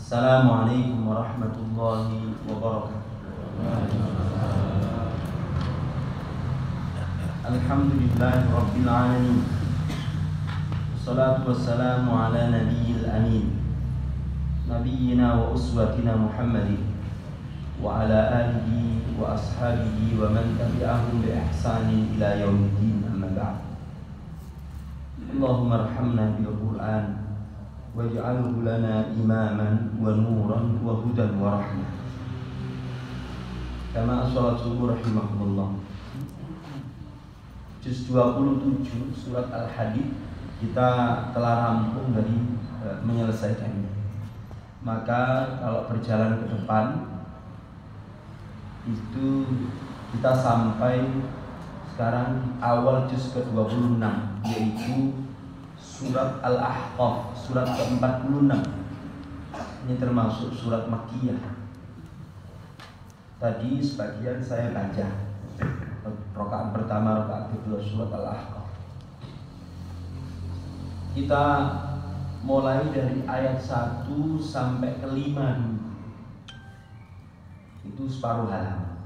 Assalamualaikum warahmatullahi wabarakatuh. Alhamdulillahi rabbil alamin. Wassalatu wassalamu ala nabiyil amin, nabiyyina wa uswatina Muhammadin wa ala alihi wa ashabihi wa man tabi'ahum bi ihsanin ila yaumiddin, amma ba'd. Allahumma arhamna bil Qur'an waj'alhu lana imaman wa nuran wa hudan wa rahmah. Kama sholat subuh rahimahullah. Juz 27 surat Al-Hadid kita telah rampung dari menyelesaikannya. Maka kalau berjalan ke depan itu kita sampai sekarang awal juz ke-26, yaitu surat Al-Ahqaf, surat ke-46. Ini termasuk surat Makkiyah. Tadi sebagian saya baca rakaat pertama, rakaat kedua surat Al-Ahqaf. Kita mulai dari ayat 1 sampai ke 5 dulu. Itu separuh halaman.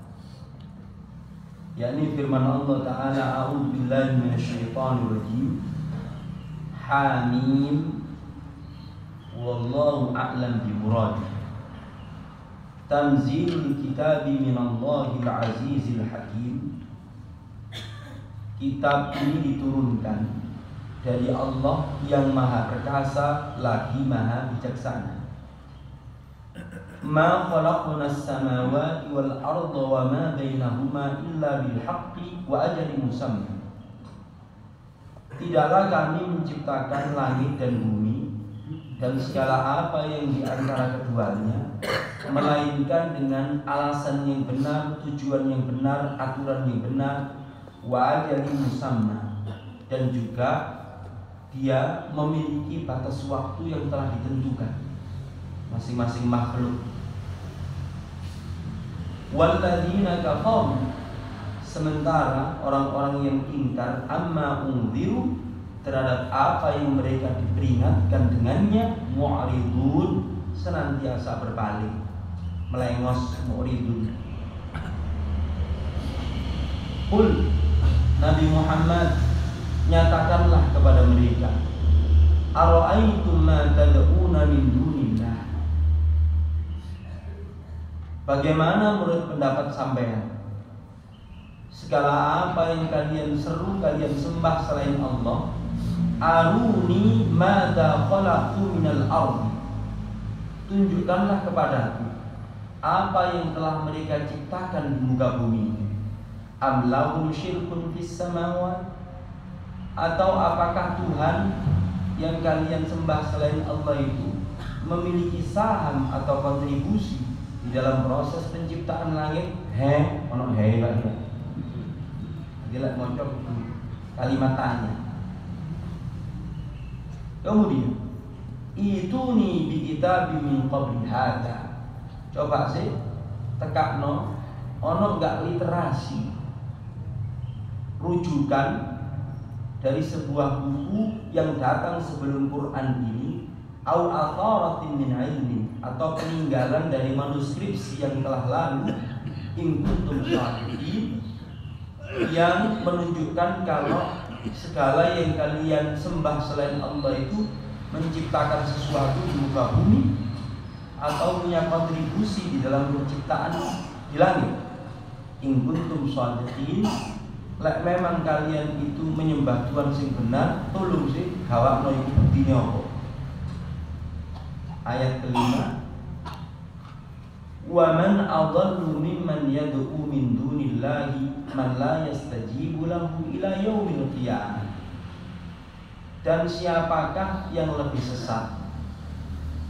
Yakni firman Allah Ta'ala, a'udzu billahi minasyaitonir rajim. Hamim, wallahu a'lam bimuradi. Tanzilul kitabi minallahil azizil hakim. Kitab ini diturunkan dari Allah yang maha perkasa lagi maha bijaksana. Ma khalaqnas samawati wal arda wa ma bainahuma illa bil haqqi wa ajalin musamma. Tidaklah kami menciptakan langit dan bumi dan segala apa yang di antara keduanya, melainkan dengan alasan yang benar, tujuan yang benar, aturan yang benar, wa ajalin musamma, dan juga dia memiliki batas waktu yang telah ditentukan masing-masing makhluk. Walladzina kafaru, sementara orang-orang yang ingkar amma unziru, terhadap apa yang mereka diperingatkan dengannya, mu'ridun, senantiasa berpaling, melengos, mu'ridun. Qul, Nabi Muhammad, nyatakanlah kepada mereka, ara'aitum ma tad'una min dunillah. Bagaimana menurut pendapat sampean segala apa yang kalian seru, kalian sembah selain Allah? Aruni madza khalaqu minal ardi, tunjukkanlah kepadaku apa yang telah mereka ciptakan di muka bumi. Am lahum syirkun fis samawat, atau apakah Tuhan yang kalian sembah selain Allah itu memiliki saham atau kontribusi di dalam proses penciptaan langit? Ono lagi. Gila ngocok kalimat tanya. Kemudian itu nih bi kitabim min qabli hadza. Coba sih tekakno ono enggak literasi rujukan dari sebuah buku yang datang sebelum Quran ini, au atharatin min ilmin, atau peninggalan dari manuskripsi yang telah lalu, in kuntum shadiqin, yang menunjukkan kalau segala yang kalian sembah selain Allah itu menciptakan sesuatu di muka bumi atau punya kontribusi di dalam penciptaan di langit. In kuntum shadiqin, lek memang kalian itu menyembah Tuhan sing benar, tolong sih gawakno iku buktine apa? Ayat kelima, wa man adallu mimman yad'u min dunillahi man la yastajibu lahu ila yaumil qiyamah. Dan siapakah yang lebih sesat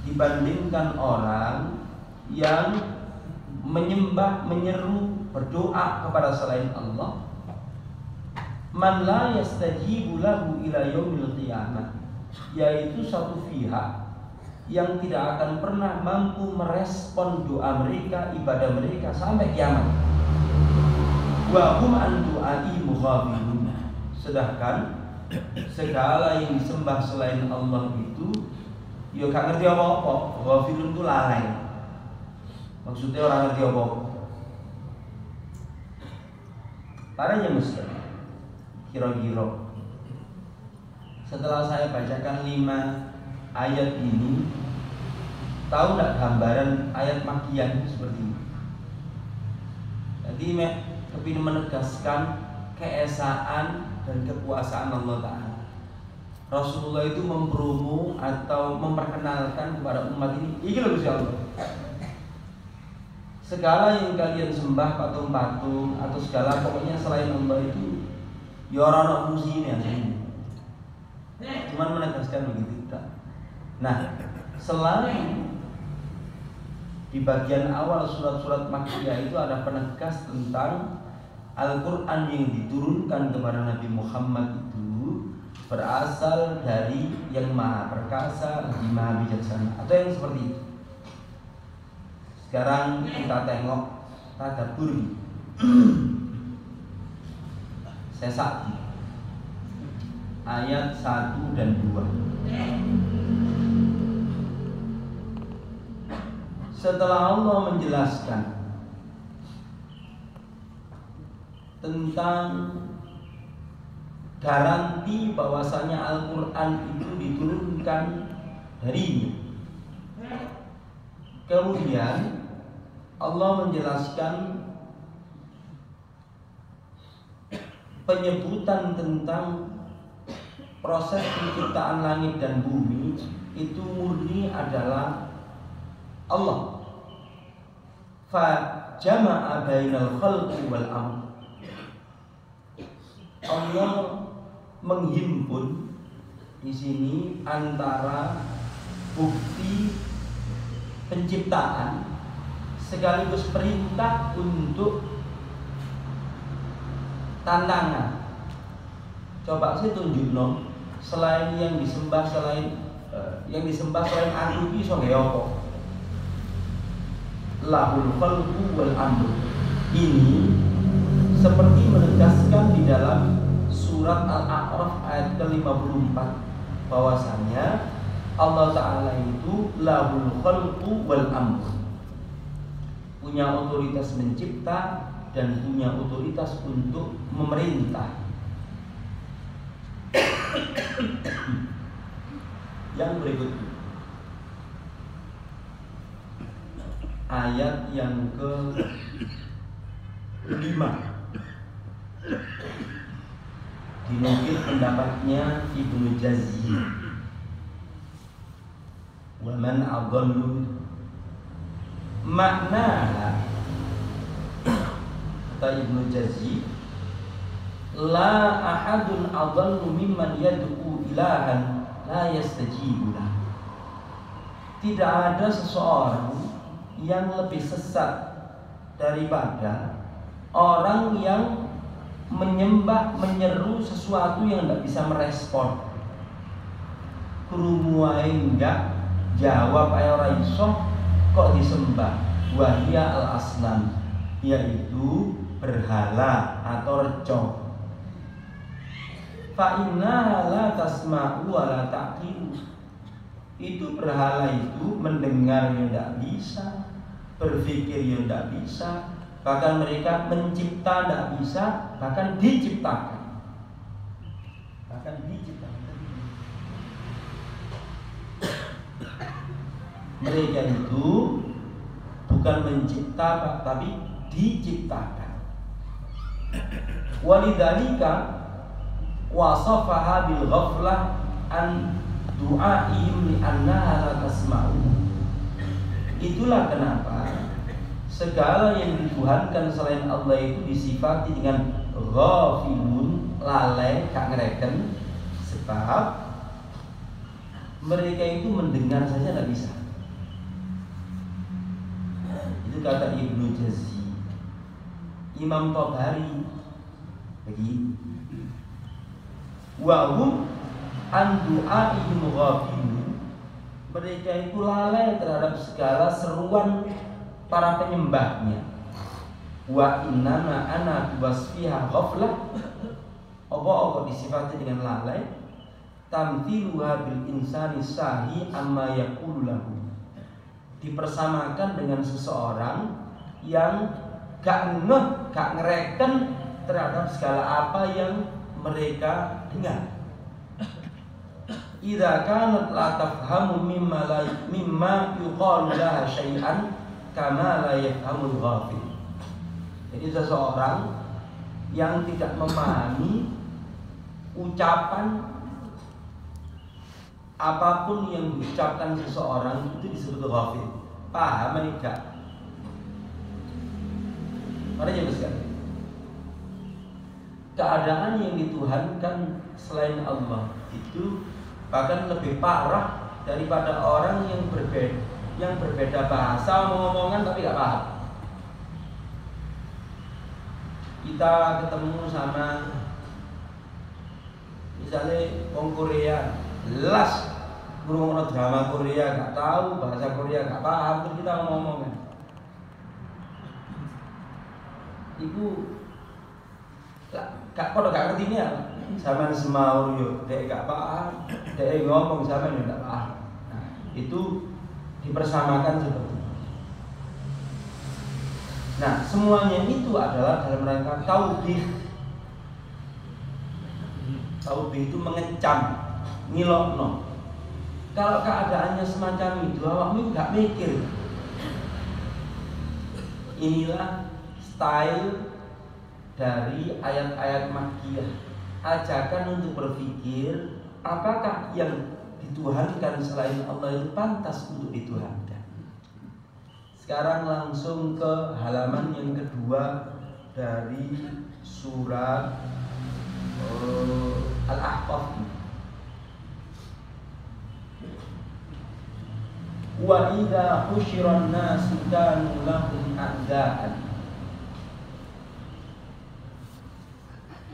dibandingkan orang yang menyembah, menyeru, berdoa kepada selain Allah? Man la yastajibu lahu ila yaumil qiyamah, yaitu satu pihak yang tidak akan pernah mampu merespon doa mereka, ibadah mereka sampai kiamat. Wa hum an du'ai mughafilun, sedangkan segala yang disembah selain Allah itu ya gak ngerti apa-apa. Ghafilun itu lalai. Maksudnya orang ngerti apa-apa. Parahnya Muslim. Kira-kira setelah saya bacakan 5 ayat ini, tahu nggak gambaran ayat makian seperti ini? Jadi kepingin menegaskan keesaan dan kekuasaan Allah Ta'ala. Rasulullah itu mempromo atau memperkenalkan kepada umat ini loh Gusti Allah. Segala yang kalian sembah, patung-patung atau segala pokoknya selain Allah itu ya orang fungsi ini aslinya. Cuman menegaskan begitu tak. Nah, selain di bagian awal surat-surat Makkiyah itu ada penegas tentang Al-Quran yang diturunkan kepada Nabi Muhammad itu berasal dari yang maha perkasa, lagi maha bijaksana, atau yang seperti itu. Sekarang kita tengok tadabbur Sesati ayat 1 dan 2. Setelah Allah menjelaskan tentang garansi bahwasanya Al-Quran itu diturunkan darinya, kemudian Allah menjelaskan penyebutan tentang proses penciptaan langit dan bumi itu murni adalah Allah. Fa jama'a bainal khalqi wal amr. Allah menghimpun di sini antara bukti penciptaan sekaligus perintah untuk tantangan. Coba saya tunjuk selain yang disembah selain aku iki iso nggawe apa? Lahul khalqu wal amr. Ini seperti menegaskan di dalam surat Al-A'raf ayat ke-54 bahwasanya Allah Ta'ala itu lahul khalqu wal amr, punya otoritas mencipta dan punya otoritas untuk memerintah. Yang berikutnya ayat yang ke-5 dinukil pendapatnya Ibnu Jazzi, wa man adallu maknaha, kata Ibnu Jazzi, la ahadun adallu mimman yad'u ilahan la yastajibu lah. Tidak ada seseorang yang lebih sesat daripada orang yang menyeru sesuatu yang tidak bisa merespon. Krungu ae enggak, jawab ae ora iso, kok disembah. Wahia al-asnam, yaitu berhala atau reco. Fa inna la tasma'u wa la taqilu. Itu berhala itu mendengar yang tidak bisa, berpikir yang tidak bisa, bahkan mereka mencipta tidak bisa, bahkan diciptakan. Mereka itu bukan mencipta tapi diciptakan. Walidzalika wasafaha bil ghaflah an du'aihim li annaha la tasma'u. Itulah kenapa segala yang dituhankan selain Allah itu disifati dengan ghafilun, lalai, gak ngereken, sebab mereka itu mendengar saja tidak bisa. Itu kata Ibnu Jazzi. Imam Tabari begitu. Wa hum an du'aihim ghafilun, mereka itu lalai terhadap segala seruan para penyembahnya. Wa innama ana wasfiha ghaflah, apa disifati dengan lalai, tamthiluha bil insani sahi amma yaqulu lahu. Dipersamakan dengan seseorang yang gak ngereken terhadap segala apa yang mereka dengar. Idza kanat la tafhamu mimma yuqalu laha syai'an kama la yafhamul ghafil. Jadi seseorang yang tidak memahami ucapan apapun yang diucapkan seseorang itu disebut ghafil. Paham atau tidak? Mari kita sekali. Keadaan yang dituhankan selain Allah itu bahkan lebih parah daripada orang yang berbeda bahasa ngomong-ngomongan tapi gak paham. Kita ketemu sama misalnya orang Korea, jelas ngomong drama Korea gak tahu, bahasa Korea gak paham, terus kita ngomong-ngomongan. Ibu gak ngerti ini apa? Zaman semaur yo, dek gak paham, dek ngomong zaman yo gak paham. Nah, itu dipersamakan seperti itu. Nah, semuanya itu adalah dalam rangka taubih. Taubih itu mengecam, ngilokno. Kalau keadaannya semacam itu, awakmu gak mikir. Inilah style dari ayat-ayat Makkiyah, ajakan untuk berpikir apakah yang dituhankan selain Allah itu pantas untuk dituhankan. Sekarang langsung ke halaman yang kedua dari surat Al-Ahqaf. Wa idza husyiran nasu kanu lahum a'daan.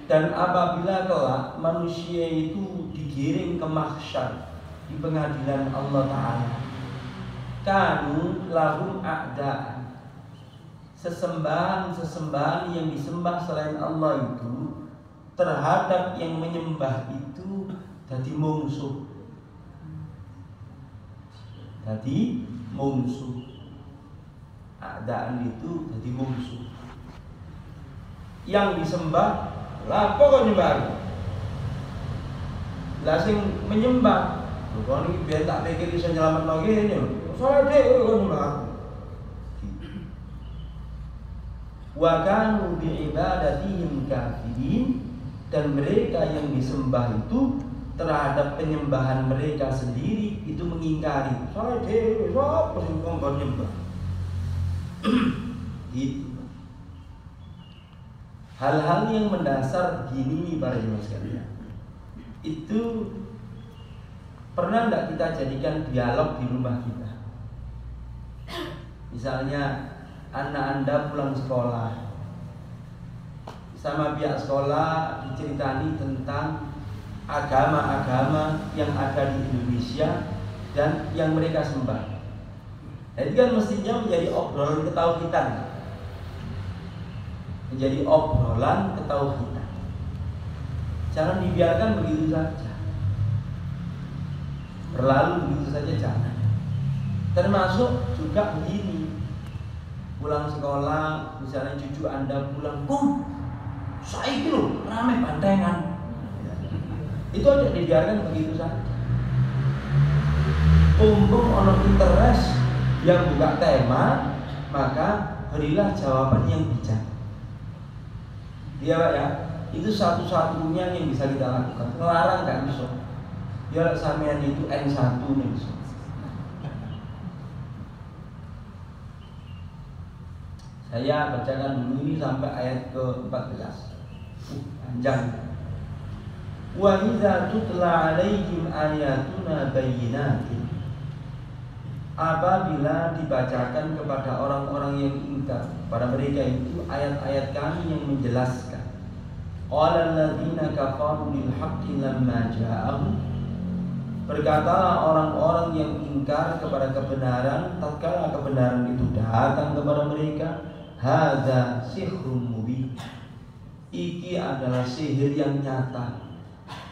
Dan apabila kelak manusia itu digiring ke mahsyar di pengadilan Allah Ta'ala, kanu lahum a'da'an, sesembahan yang disembah selain Allah itu terhadap yang menyembah itu jadi musuh. Jadi musuh. A'da'an itu jadi musuh. Yang disembah lah pokoknya nyembah. Lah sing menyembah, kok iki biar tak pikir bisa nyelametno kene. Soale dhek kok nyembah. Wa kanu bi ibadatihim kafirin, dan mereka yang disembah itu terhadap penyembahan mereka sendiri itu mengingkari. Soale dhek sapa sing kok nyembah. Itu hal-hal yang mendasar gini para jemaah sekalian, itu pernah enggak kita jadikan dialog di rumah kita? Misalnya anak Anda pulang sekolah, sama pihak sekolah diceritani tentang agama-agama yang ada di Indonesia dan yang mereka sembah. Jadi kan mestinya menjadi obrolan ketauhidan, menjadi obrolan ketauhidan. Jangan dibiarkan begitu saja, berlalu begitu saja, jangan. Termasuk juga begini, pulang sekolah, misalnya cucu Anda pulang, saiki lho rame bantengan. Itu aja dibiarkan begitu saja. Mumpung ono interest yang buka tema, maka berilah jawaban yang bijak. Iya Pak ya, itu satu-satunya yang bisa kita lakukan. Ngelarang gak bisa. Ya sampean itu N1 nih bisa. Saya bacakan dulu ini sampai ayat ke-14. Panjang. Wa idza tutla 'alaihim ayatuna bayyinatin. Apabila dibacakan kepada orang-orang yang ingkar, pada mereka itu ayat-ayat Kami yang menjelaskan. Qala alladziina kafaru lil haqqi lamma jaa'ahum. Berkatalah orang-orang yang ingkar kepada kebenaran tatkala kebenaran itu datang kepada mereka, hadza sihrun mubin. Iki adalah sihir yang nyata.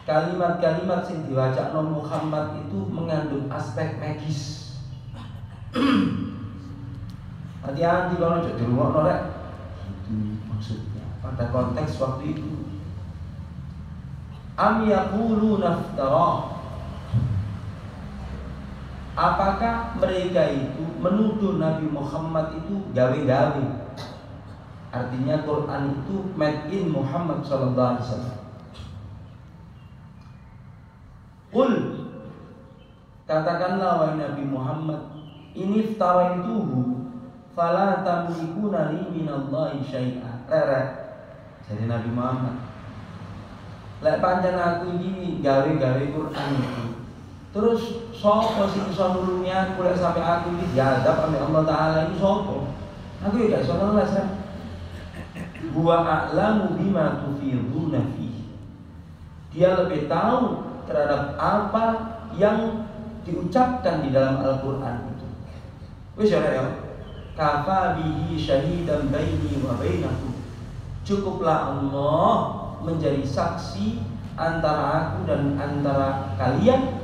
kalimat-kalimat sing diwacakno Muhammad itu mengandung aspek magis. Hati-hati kalau ojo dirungokno rek. Itu maksudnya pada konteks waktu itu. Am yaquluna iftara. Apakah mereka itu menuduh Nabi Muhammad itu gawe-gawe? Artinya Quran itu made in Muhammad sallallahu alaihi wasallam. Qul, katakanlah wahai Nabi Muhammad, ini iftaraituhu fala tamlikuna li minallahi syai'a. Jadi Nabi Muhammad, lek pancen aku iki gawe-gawe Quran itu, terus sapa sing iso nulungi aku lek sampai aku iki diadab oleh Allah Taala itu sapa? Aku ya gak iso ngeles kan. Wa a'lamu bima tufiduna fihi. Dia lebih tahu terhadap apa yang diucapkan di dalam Al-Qur'an itu. Wis ya, kafa bihi syahidan baini wa bainakum. Cukuplah Allah menjadi saksi antara aku dan antara kalian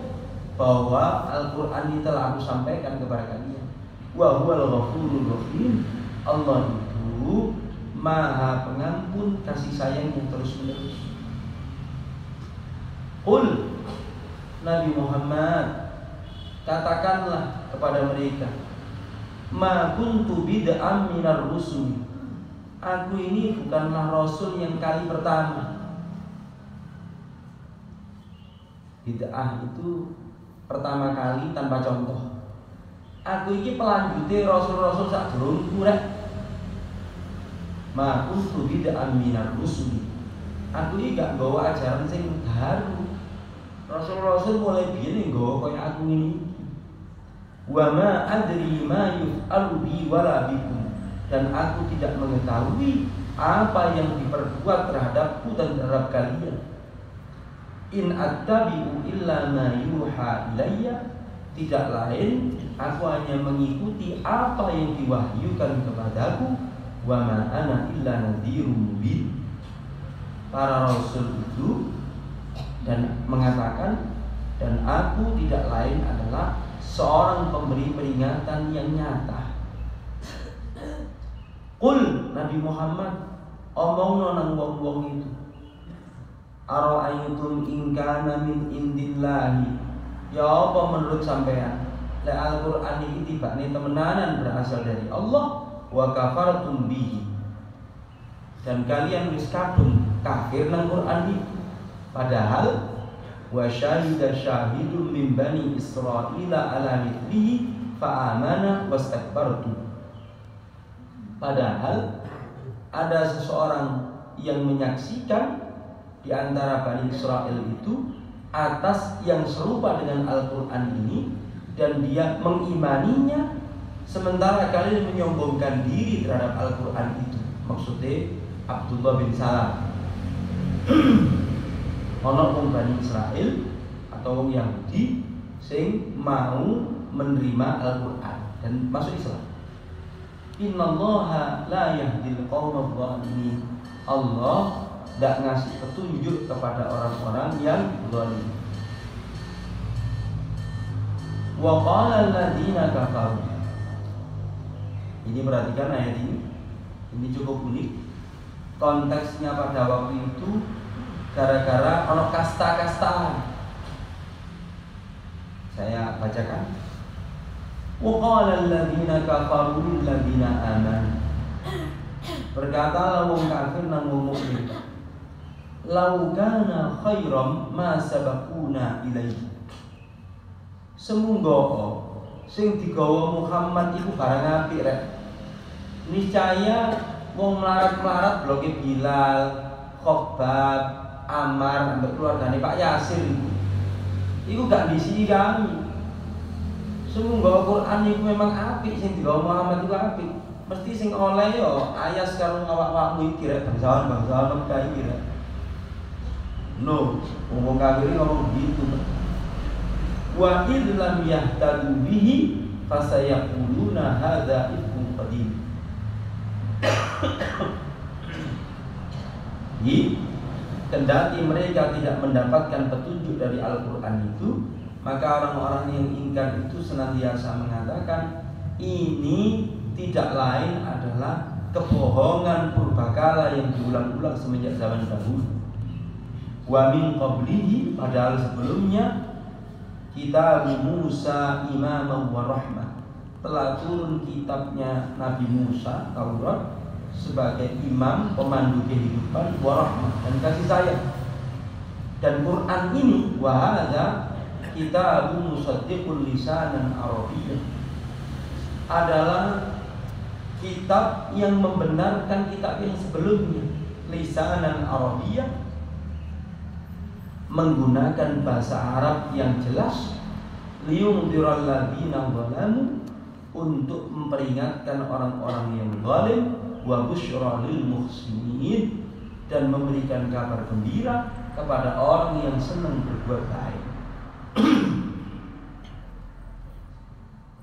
bahwa Al-Qur'an ini telah aku sampaikan kepada kalian. Wa huwal ghafurur rahim. Allah itu Maha pengampun, kasih sayang yang terus-menerus. Qul, Nabi Muhammad, katakanlah kepada mereka, ma kuntu bid'am minar rusul. Aku ini bukanlah rasul yang kali pertama. Bid'ah itu pertama kali tanpa contoh. Aku ini pelanjutnya rasul-rasul sak durungku rek. Ma kuntu bid'am minar rusul. Aku ini gak bawa ajaran sing baru. Rasul-rasul mulai biyen nggawa kaya aku ini. Wa ma adri ma yuf'alu bi wala bikum. Dan aku tidak mengetahui apa yang diperbuat terhadapku dan terhadap kalian. In attabi'u illa ma yuha ilayya. Tidak lain aku hanya mengikuti apa yang diwahyukan kepadaku. Wa ma ana illa nadhirun mubin. Para rasul itu dan mengatakan, dan aku tidak lain adalah seorang pemberi peringatan yang nyata. Qul, Nabi Muhammad, omongno nang wong-wong itu, ara'aytum in kana min indillahi. Ya apa menurut sampean, lek Al-Qur'an iki tibane temenanan berasal dari Allah, wa kafartum bihi. Dan kalian wis kadung kafir nang Qur'an itu. Padahal wa syahida syahidun min bani Israila ala mithlihi fa amana wastakbartu. Padahal ada seseorang yang menyaksikan di antara Bani Israel itu atas yang serupa dengan Al-Qur'an ini, dan dia mengimaninya, sementara kalian menyombongkan diri terhadap Al-Qur'an itu. Maksudnya Abdullah bin Salam. Ono wong Bani Israel atau wong Yahudi sing mau menerima Al-Qur'an dan masuk Islam. Innallaha la yahdil qaumadh dhalimin. Allah tidak ngasih petunjuk kepada orang-orang yang zalim. Wa qala alladziina kafaru. Ini perhatikan ayat ini. Ini cukup unik. Konteksnya pada waktu itu gara-gara ono kasta-kasta. Saya bacakan. Wa qala alladziina kafaru lil ladziina aamanu. Berkatalah wong kafir nang wong mukmin, lau kana khairam ma sabaquna ilaihi. Semunggo sing digawa Muhammad iku barang apik rek. Niscaya wong melarat-melarat bloke Bilal, Khobab, Ammar, ambek keluargane Pak Yasir iku gak disini kami. Semunggo Quran iku memang apik, sing digawa Muhammad iku apik. Mesti sing oleh yo ayas karo awak-awakmu iki rek, bangsawan Mekah iki rek. No, wong kafir ngomong gitu. Wa id lam yahtadu bihi fasayaquluna hadza ifkum qadim. kendati mereka tidak mendapatkan petunjuk dari Al-Quran itu, maka orang-orang yang ingkar itu senantiasa mengatakan ini tidak lain adalah kebohongan purbakala yang diulang-ulang semenjak zaman dahulu. Wa min qablihi, padahal sebelumnya kitab Musa imaman wa rahmah, telah turun kitabnya Nabi Musa Taurat sebagai imam, pemandu kehidupan, wa rahmah, dan kasih sayang. Dan Quran ini wa hadza kitabun musaddiqul lisanan arabiyyah, adalah kitab yang membenarkan kitab yang sebelumnya, lisanan arabiyyah, menggunakan bahasa Arab yang jelas, liyundziral ladzina zalamu, untuk memperingatkan orang-orang yang zalim, wa busyra lil muhsinin, dan memberikan kabar gembira kepada orang yang senang berbuat baik.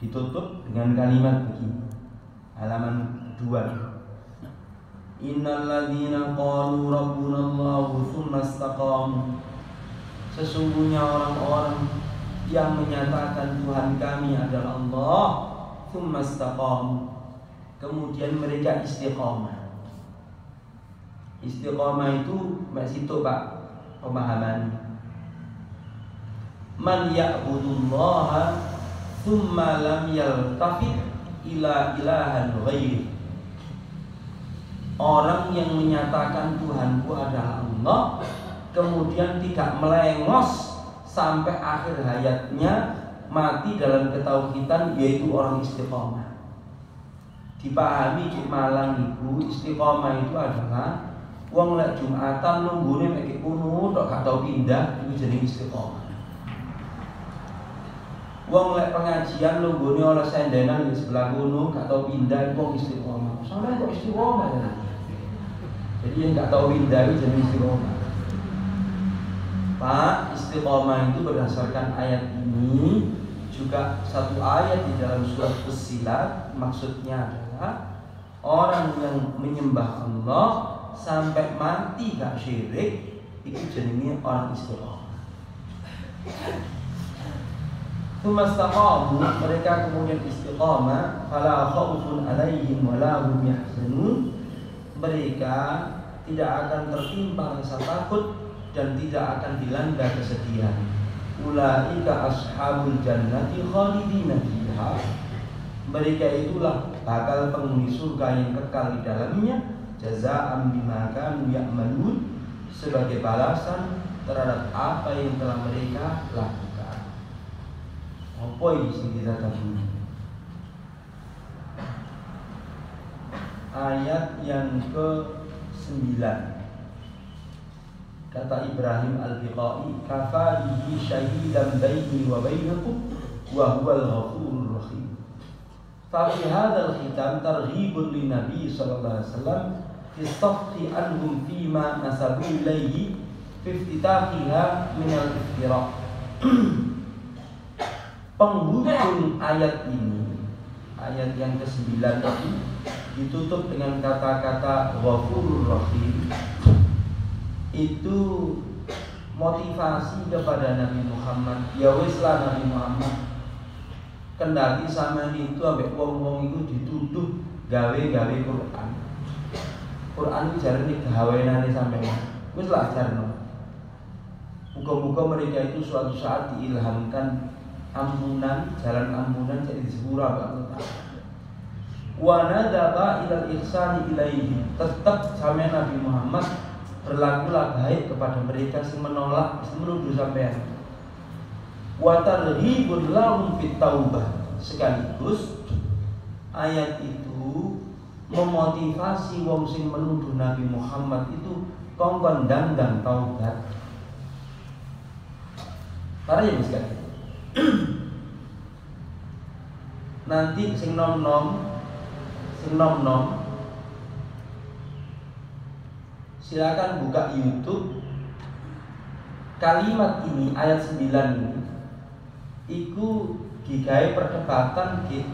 Ditutup dengan kalimat begini, halaman 2. Innal ladzina qalu rabbuna Allahu tsumma istaqamu, sesungguhnya orang-orang yang menyatakan Tuhan kami adalah Allah, tsumma istaqamu, kemudian mereka istiqamah. Istiqamah itu masih itu Pak pemahaman. Man ya'budullaha tsumma lam yaltafit ila ilahan ghairi, orang yang menyatakan Tuhanku adalah Allah, kemudian tidak melengos sampai akhir hayatnya, mati dalam ketauhidan, yaitu orang istiqomah. Dipahami di Malang ibu, istiqomah itu adalah wong lek Jumatan nunggune mek kuno tok gak tau pindah, itu jenenge istiqomah. Wong lek pengajian nunggune oleh sendenan di sebelah kuno gak tau pindah, itu wong istiqomah. Sampeyan kok istiqomah ya? Jadi yang gak tau pindah itu jenenge istiqomah. Pak, istiqomah itu berdasarkan ayat ini, juga satu ayat di dalam surat Fussilat, maksudnya adalah orang yang menyembah Allah sampai mati gak syirik, itu jenenge orang istiqomah. Tsumastaqamu, mereka kemudian istiqomah, fala khaufun 'alaihim wa la hum yahzanun, mereka tidak akan tertimpa rasa takut dan tidak akan dilanda kesedihan. Ulaika ashabul jannati khalidina fiha, mereka itulah bakal penghuni surga yang kekal di dalamnya, jazaa'an bima kanu ya'malun, sebagai balasan terhadap apa yang telah mereka lakukan. Apa ini sing kita tahu? Ayat yang ke-9. Kata Ibrahim Al-Biqai, kafa bihi syahidan baini wa bainakum wa huwal ghafurur rahim. Fa fi hadzal khitam targhibun lin nabi sallallahu alaihi wasallam fi safhi anhum fima nasabu ilaihi fi iftitahiha min al-iftira. Penghujung ayat ini, ayat yang ke-9 tadi, ditutup dengan kata-kata Ghafurur Rahim. Itu motivasi kepada Nabi Muhammad. Ya wis lah Nabi Muhammad, kendati sama itu ambek wong-wong itu dituduh gawe-gawe Quran. Quran iki jarene gawenane sampeyan. Wis lah jarno. Muga-muga mereka itu suatu saat diilhamkan ampunan, jalan ampunan jadi sepura Pak. Wa nadaba ilal ihsani ilaihi, tetap sampai Nabi Muhammad berlakulah baik kepada mereka yang menolak, menuduh sampean. Wa targhibun lahum fit taubah, sekaligus ayat itu memotivasi wong sing menuduh Nabi Muhammad itu kongkon dandang taubat. Para ya sekali. Nanti sing nom-nom silakan buka YouTube. Kalimat ini ayat 9 ini iku digawe perdebatan di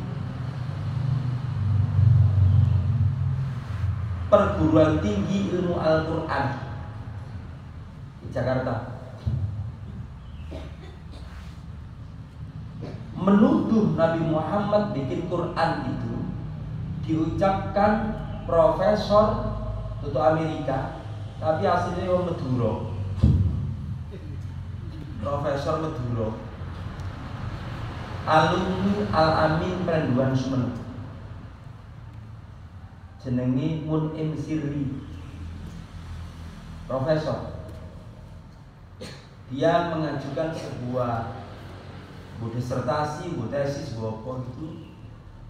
perguruan tinggi ilmu Al-Qur'an. di Jakarta. Menuduh Nabi Muhammad bikin Quran itu diucapkan profesor itu Amerika, tapi aslinya orang Madura. Profesor Madura, alumni Al-Amin Perenduan Sumenep, jenenge Mun'im Sirri, profesor. Dia mengajukan sebuah disertasi, tesis bahwa itu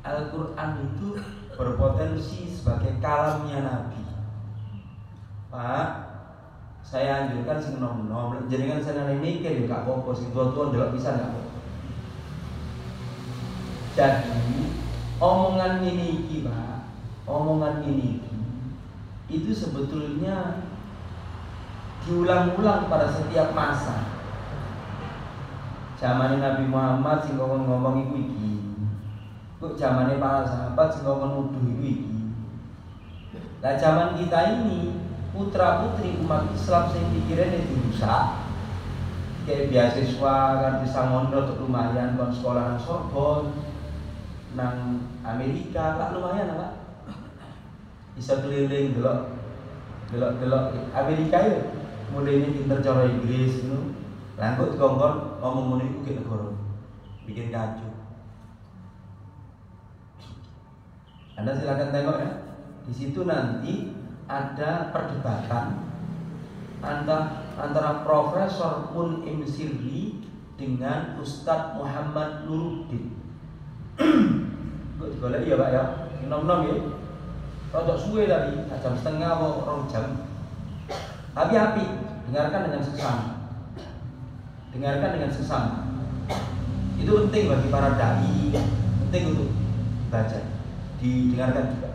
Al-Quran itu berpotensi sebagai kalamnya Nabi. Pak, saya anjurkan sing nom-nom, jenengan seneng mikir ya gak apa-apa, sing tua-tua ndelok bisa gak apa-apa. Jadi omongan ini iki, Pak, omongan ini itu sebetulnya diulang-ulang pada setiap masa. Zamane Nabi Muhammad sing ngomong iku iki. Kok zamane para sahabat sing nuduh iku iki. Lah zaman kita ini putra-putri umat Islam sing pikirane dirusak. Kayak beasiswa kan bisa ngondot lumayan kon sekolah nang Sorbonne, nang Amerika lah lumayan Pak. Bisa keliling delok Amerika ya. Mulai ini pinter cara Inggris ngono. Langkut dikongkon ngomong ngene iku ke negara. Bikin kacau. Anda silakan tengok ya. Di situ nanti ada perdebatan antara Profesor Mun'im Sirri dengan Ustadz Muhammad Nuruddin. Kok digolek ya Pak ya? Nom-nom ya. Rodok suwe tadi, jam setengah atau 2 jam. Tapi api, dengarkan dengan seksama. Dengarkan dengan sesama. Itu penting bagi para dai, penting untuk baca, didengarkan juga.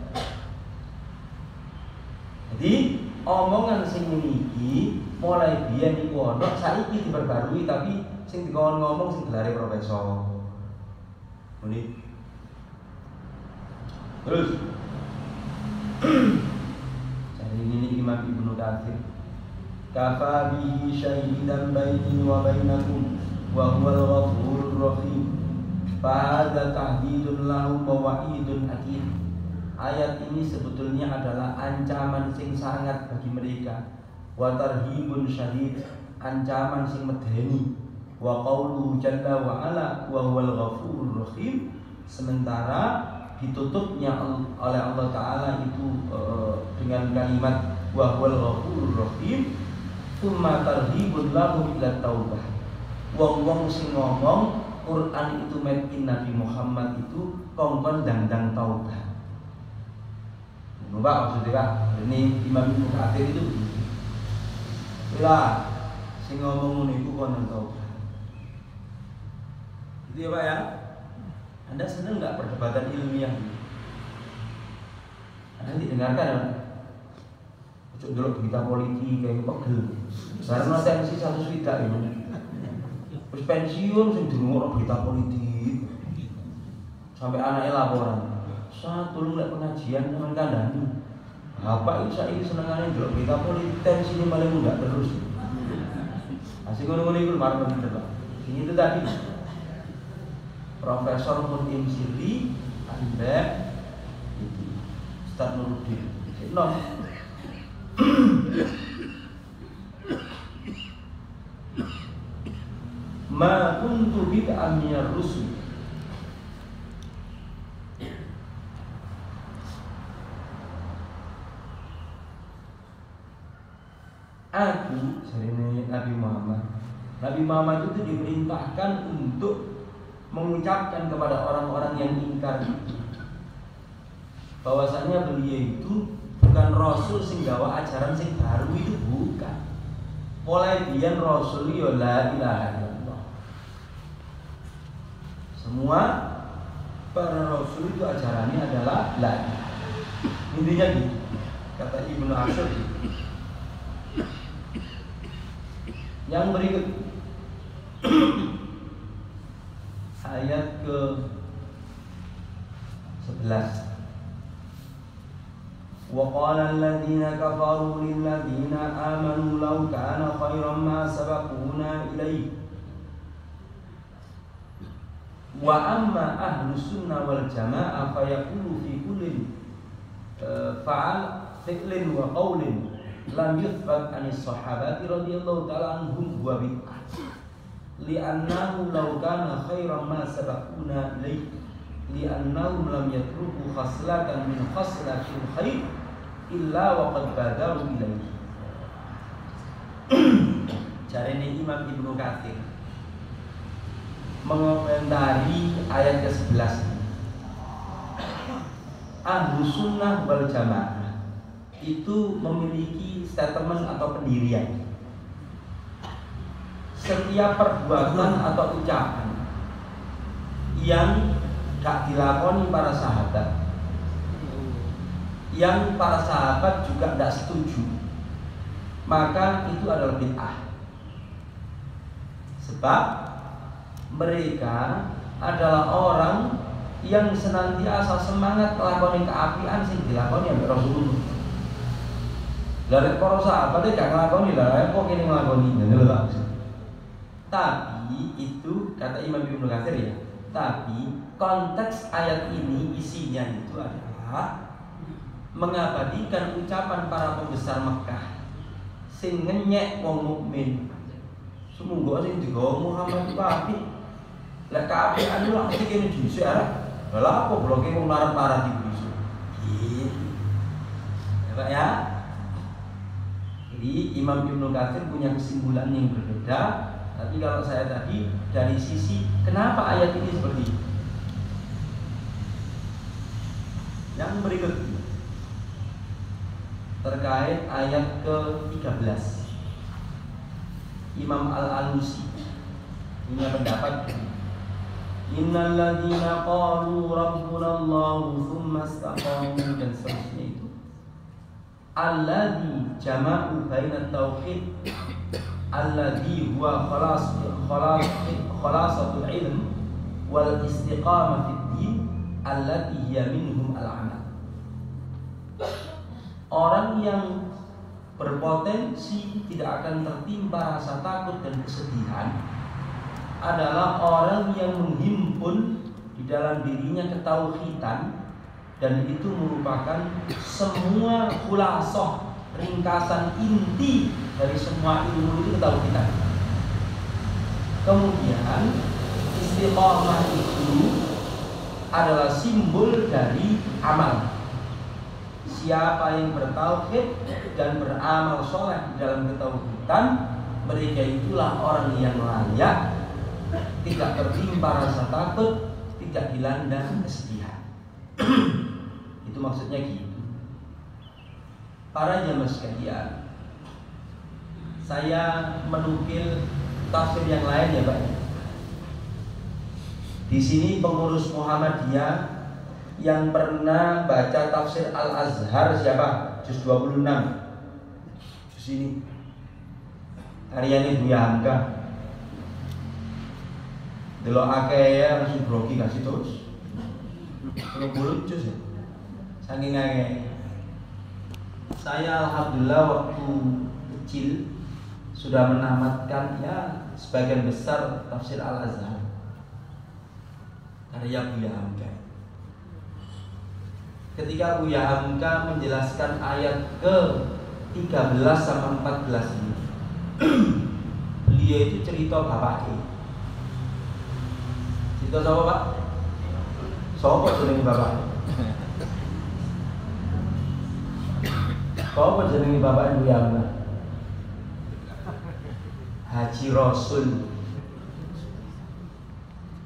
Jadi omongan sing niki mulai biyen niku ono, saiki diperbarui tapi sing dikon ngomong sing gelare profesor. Ini. Terus jadi ini Imam Ibnu Katsir. Kafa bihi syahidan baini wa bainakum wa huwal ghafurur rahim. Fa hadza tahdidun lahum wa wa'idun akid. Ayat ini sebetulnya adalah ancaman sing sangat bagi mereka. Wa tarhibun syadid, ancaman sing medeni. Wa qauluhu jalla wa ala wa huwal ghafurur rahim. Sementara ditutupnya oleh Allah Ta'ala itu dengan kalimat wa huwal ghafurur rahim. Tsumma tarhibun lahum ila taubah. Wong-wong sing ngomong Quran itu made in Nabi Muhammad itu kongkon dandang taubah. Mbak maksudnya Kak, ini Imam Ibnu Katsir itu bila sing ngomong ngono iku kon taubah. Itu ya Pak ya. Anda senang enggak perdebatan ilmiah? Anda didengarkan ya? Cuk delok berita politik kayak pegel. Karena tensi satu swidak ya. Terus pensiun sing dirungokno berita politik. Sampai anaknya laporan. Satu lu lek pengajian nang kandhani. Bapak iki saiki senengane delok berita politik tensine malah mundak terus. Asik ngono-ngono iku marang bener Pak. Sing itu tadi. Profesor Mun'im Sirri ambek itu Ustaz Nuruddin. No. Ma kuntu bid'an minar rusul. Aku, sarene Nabi Muhammad. Nabi Muhammad itu diperintahkan untuk mengucapkan kepada orang-orang yang ingkar itu bahwasanya beliau itu bukan rasul sing gawa ajaran sing baru, itu bukan. Mulai biyen rasul ya la ilaha illallah. Semua para rasul itu ajarannya adalah la ilaha. Intinya gitu. Kata Ibnu Asyur. Yang berikut ayat ke 11. وقال الذين كفروا للذين آمنوا لو كان خيرا ما سبقونا إليه وأما أهل السنة والجماعة فيقول في كل فعل فعل وقول لم يثبت عن الصحابة رضي الله تعالى عنهم هو بدعة لأنه لو كان خيرا ما سبقونا إليه لأنهم لم يتركوا خصلة من خصلة الخير إلا وقد بادروا إليه. Jarene Imam Ibnu Katsir mengomentari ayat ke-11 Ahlu Sunnah wal Jamaah itu memiliki statement atau pendirian. Setiap perbuatan atau ucapan yang gak dilakoni para sahabat, yang para sahabat juga tidak setuju, maka itu adalah bid'ah. Sebab mereka adalah orang yang senantiasa semangat melakoni keapian sing dilakoni oleh Rasulullah. Dari para sahabat gak ngelakoni lah, kok ini ngelakoni? Tapi itu kata Imam Ibnu Katsir ya. Tapi konteks ayat ini isinya itu adalah mengabadikan ucapan para pembesar Mekah sing ngenyek wong mukmin. Sumangga sing digawa Muhammad iku apik. Lek kaapian lho mesti kene dhisik arek. Lah apa bloke wong marah-marah di dhisik. Gitu. Ya Pak ya. Jadi Imam Ibnu Katsir punya kesimpulan yang berbeda. Tapi kalau saya tadi dari sisi kenapa ayat ini seperti itu. Yang berikutnya terkait ayat ke-13 Imam Al-Alusi punya pendapat Innal ladzina qalu rabbunallahu tsumma istaqamu dan seterusnya itu alladzi jama'u bainat tauhid alladzi huwa khalasatul ilm wal istiqamah fid din allati hiya minhum al-amal. Orang yang berpotensi tidak akan tertimpa rasa takut dan kesedihan adalah orang yang menghimpun di dalam dirinya ketauhidan, dan itu merupakan semua khulasah, ringkasan inti dari semua ilmu itu ketauhidan. Kemudian istiqamah itu adalah simbol dari amal. Siapa yang bertauhid dan beramal soleh di dalam ketauhidan, mereka itulah orang yang layak, tidak tertimpa rasa takut, tidak dilanda kesedihan. Itu maksudnya gitu. Para jamaah sekalian, saya menukil tafsir yang lain ya Pak. Di sini pengurus Muhammadiyah yang pernah baca tafsir Al-Azhar siapa? Juz 26. Juz ini karyanya Buya Hamka. Delok akeh ya langsung grogi kasih terus. 30 juz ya. Saking akeh. Saya alhamdulillah waktu kecil sudah menamatkan ya sebagian besar tafsir Al-Azhar karya Buya Hamka. Ketika Buya Hamka menjelaskan ayat ke-13 sama 14 ini, beliau itu cerita bapaknya. Cerita siapa Pak? Siapa jenenge bapak? Siapa jenenge bapak Buya Hamka? Haji Rasul.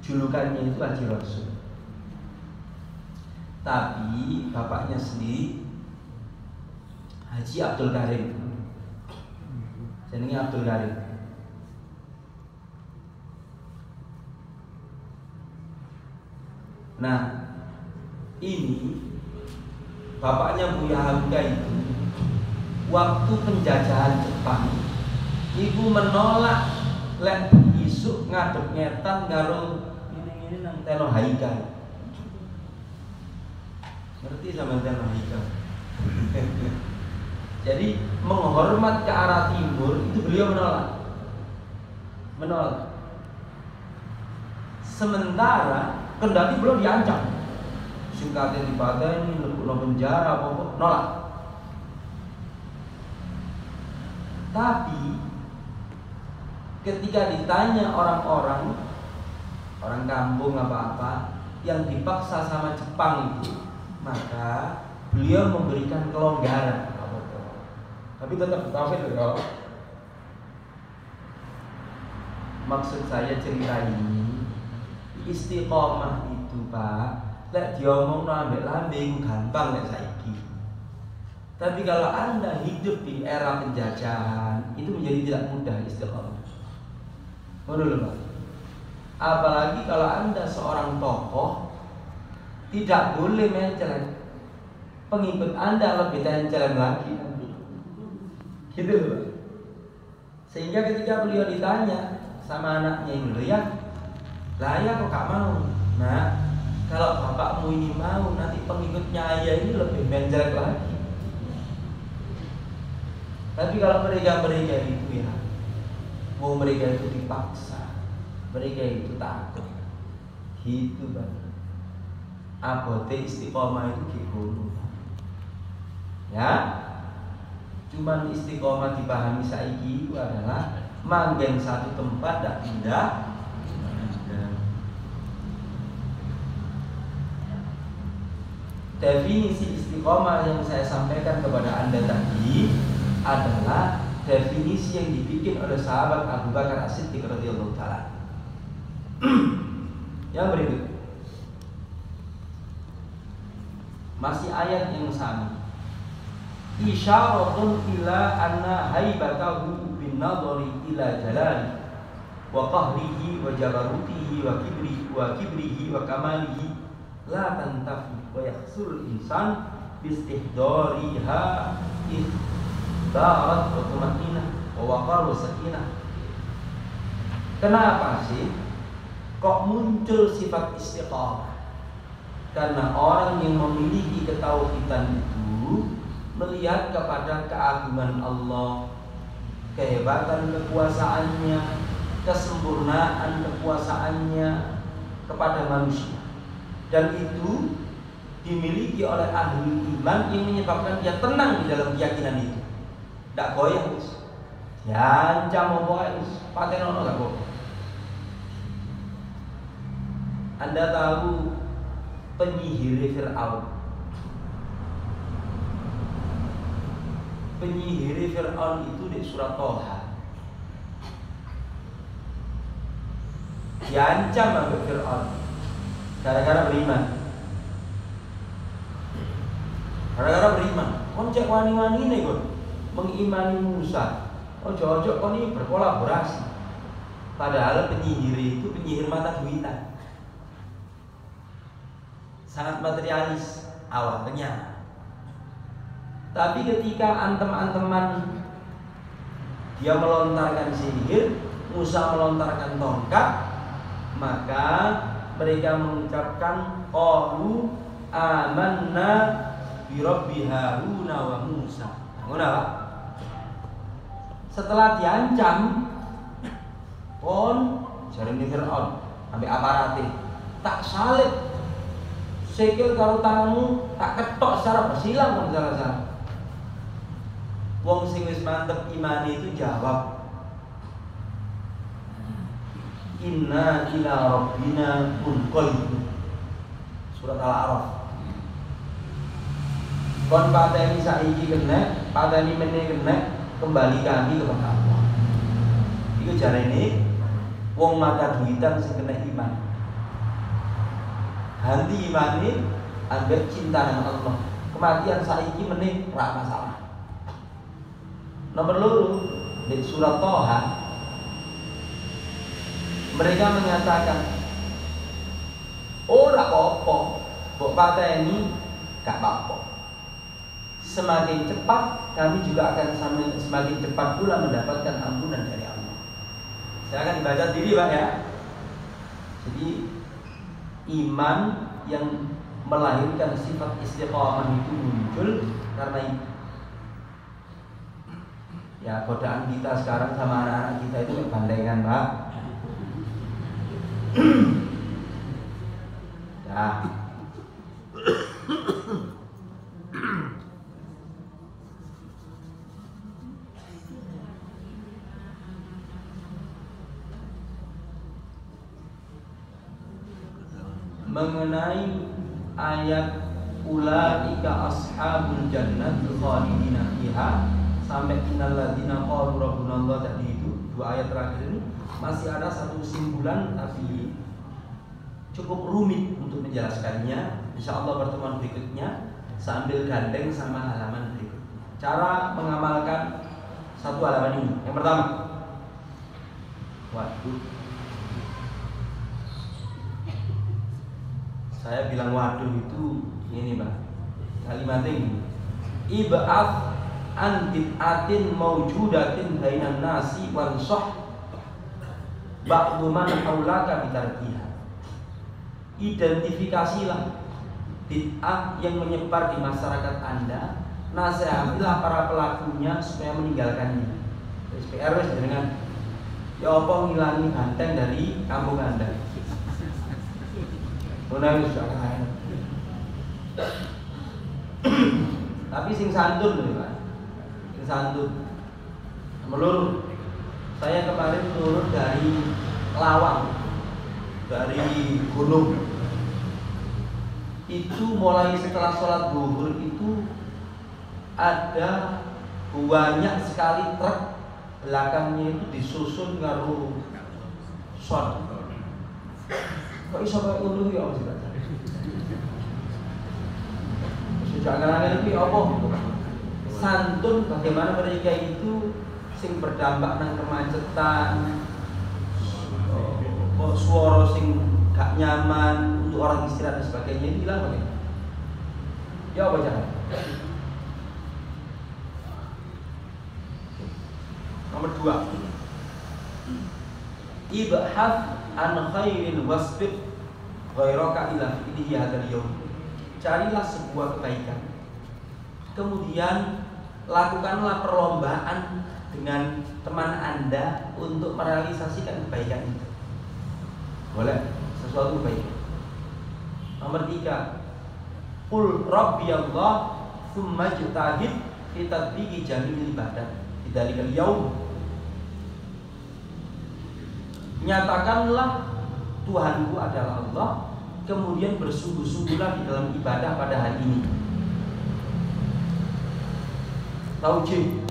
Julukannya itu Haji Rasul. Tapi bapaknya sendiri Haji Abdul Karim. Jenenge Abdul Karim. Nah, ini bapaknya Buya Hamka itu waktu penjajahan Jepang ibu menolak lek isuk ngadep ngetan karo ini nang Teno Haika. Ngerti sama Teno Haika? Jadi menghormat ke arah timur itu beliau menolak. Sementara kendati beliau diancam, singkatnya dipateni, lebih penjara, pokok nolak. Tapi ketika ditanya orang-orang, orang kampung apa-apa yang dipaksa sama Jepang itu, maka beliau memberikan kelonggaran. Tapi tetap kafir ya. Maksud saya cerita ini, istiqomah itu Pak, lek diomong ambek lambe gampang lek saiki. Tapi kalau Anda hidup di era penjajahan, itu menjadi tidak mudah istiqomah. Betul Pak. Apalagi kalau Anda seorang tokoh, tidak boleh menceleng. Pengikut Anda lebih menceleng lagi. Gitu loh. Sehingga ketika beliau ditanya sama anaknya yang lihat, lah ya kok gak mau. Nah, kalau bapakmu ini mau, nanti pengikutnya ayah ini lebih menjelek lagi. Tapi kalau mereka itu ya, mau mereka itu dipaksa, mereka itu takut. Gitu Bang. Abote istiqomah itu gitu. Ya. Cuman istiqomah dipahami saiki itu adalah manggen satu tempat tidak pindah. Definisi istiqomah yang saya sampaikan kepada Anda tadi adalah definisi yang dibikin oleh sahabat Abu Bakar As-Siddiq radhiyallahu taala. Yang berikut, masih ayat yang sama. Isyaratun ila anna haibatahu bin nadhari ila jalali wa qahrihi wa jabarutihi wa kibrihi wa kamalihi la tantafi wa yahsul insan bistihdariha ihdarat wa tumaninah wa waqar wa sakinah. Kenapa sih kok muncul sifat istiqamah? Karena orang yang memiliki ketauhidan itu melihat kepada keagungan Allah, kehebatan kekuasaannya, kesempurnaan kekuasaannya kepada manusia, dan itu dimiliki oleh ahli iman yang menyebabkan dia tenang di dalam keyakinan itu, tidak goyang. Ya ancam apa patenono gak kok. Anda tahu penyihir Fir'aun? Penyihir Fir'aun itu di surat Toha diancam oleh Fir'aun gara-gara beriman. Kon cek wani-wani nih kon mengimani Musa. Ojo-ojo kon ini berkolaborasi. Padahal penyihir itu penyihir mata duitan, sangat materialis awalnya. Tapi ketika antem-anteman dia melontarkan sihir, Musa melontarkan tongkat, maka mereka mengucapkan qalu amanna bi rabbi Haruna wa Musa. Ngono. Setelah diancam, jarene Fir'aun ambek aparate, tak salib sikil karo tanganmu, tak ketok secara bersilang kan salah-salah. Wong sing wis mantep imane itu jawab, inna ila rabbina munqalibun. Surat Al-A'raf. Kon pateni saiki kena, pateni meneh kena, kembali kami kepada Allah. Iku jarene wong mata duitan sing kena iman. Ganti imane ambek cinta dengan Allah. Kematian saiki meneh ora masalah. Nomor 2 di surat Toha, mereka mengatakan, ora apa-apa, kok pateni gak apa-apa. Semakin cepat kami juga akan semakin cepat pula mendapatkan ampunan dari Allah. Saya akan dibaca sendiri Pak ya. Jadi iman yang melahirkan sifat istiqomah itu muncul karena itu. Ya, godaan kita sekarang sama anak-anak kita itu bandengan, Pak. Ya. Mengenai ayat ulaika ashabul jannah khalidina fiha sampai innal ladzina qalu rabbuna Allah tadi itu, dua ayat terakhir ini masih ada satu kesimpulan tapi cukup rumit untuk menjelaskannya. Insyaallah pertemuan berikutnya sambil gandeng sama halaman berikut. Cara mengamalkan satu halaman ini. Yang pertama, waduh, saya bilang waduh itu ini Pak, kalimatnya ini ib'ath an bid'atin mawjudatin bainan nasi wal sah ba'du man haulaka bitarkiha. Identifikasilah bid'ah yang menyebar di masyarakat Anda, nasihatilah para pelakunya supaya meninggalkannya. SPR dengan ya apa ngilangi banteng dari kampung Anda. Tapi sing santun lho Pak. Sing santun. Melur. Saya kemarin turun dari Lawang. Dari gunung. Itu mulai setelah sholat zuhur itu ada banyak sekali truk belakangnya itu disusun karo son. Kok iso kaya ngono ya Mas Pak? Jangan-jangan itu apa? Santun bagaimana mereka itu sing berdampak nang kemacetan, suara sing gak nyaman untuk orang istirahat dan sebagainya, itu bilang bagaimana? Ya apa jangan? Nomor 2, ibhaf an khairin wasbir ghairaka ila fi'lihi hadzal yawm. Carilah sebuah kebaikan, kemudian lakukanlah perlombaan dengan teman Anda untuk merealisasikan kebaikan itu. Boleh? Sesuatu kebaikan. Nomor 3, qul rabbi Allah tsumma jtahid fi tatbiqi jami'il ibadat bidzalikal yaum. Nyatakanlah Tuhanku adalah Allah, kemudian bersungguh-sungguhlah di dalam ibadah pada hari ini. Taujih.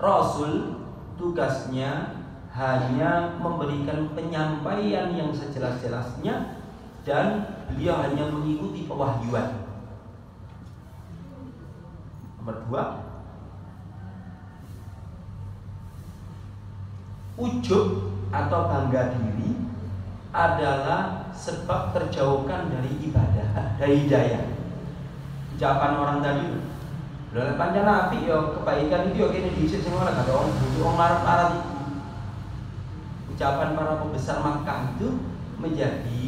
Rasul tugasnya hanya memberikan penyampaian yang sejelas-jelasnya dan beliau hanya mengikuti pewahyuan. Nomor 2, ujub atau bangga diri adalah sebab terjauhkan dari ibadah, dari hidayah. Ucapan orang tadi, lha pancen apik ya kebaikan itu ya kene dhisik sing ora gak ono butuh wong larat-larat itu. Ucapan para pembesar Makkah itu menjadi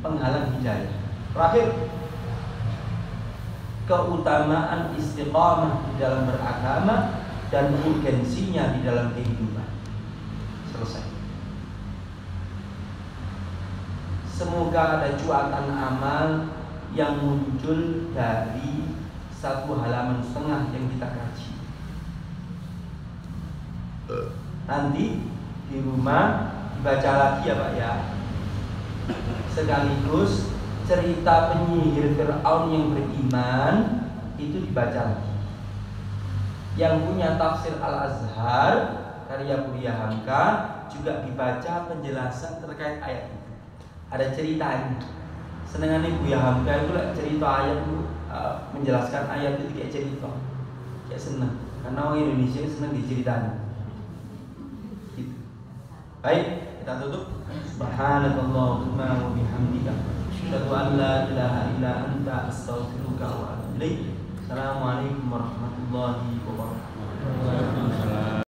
penghalang hidayah. Terakhir, keutamaan istiqamah di dalam beragama dan urgensinya di dalam kehidupan. Selesai. Semoga ada cuatan amal yang muncul dari 1,5 halaman yang kita kaji. Nanti di rumah dibaca lagi ya Pak ya. Sekaligus cerita penyihir Fir'aun yang beriman itu dibaca lagi. Yang punya tafsir Al-Azhar karya Buya Hamka juga dibaca penjelasan terkait ayat itu. Ada ceritanya. Senengannya Buya Hamka itu cerita ayat itu, menjelaskan ayat itu kayak cerita. Kayak seneng. Karena orang Indonesia seneng diceritain. Gitu. Baik, kita tutup. Subhanakallahumma wa bihamdika asyhadu an la ilaha illa anta astaghfiruka wa atubu ilaik. Assalamualaikum warahmatullahi wabarakatuh.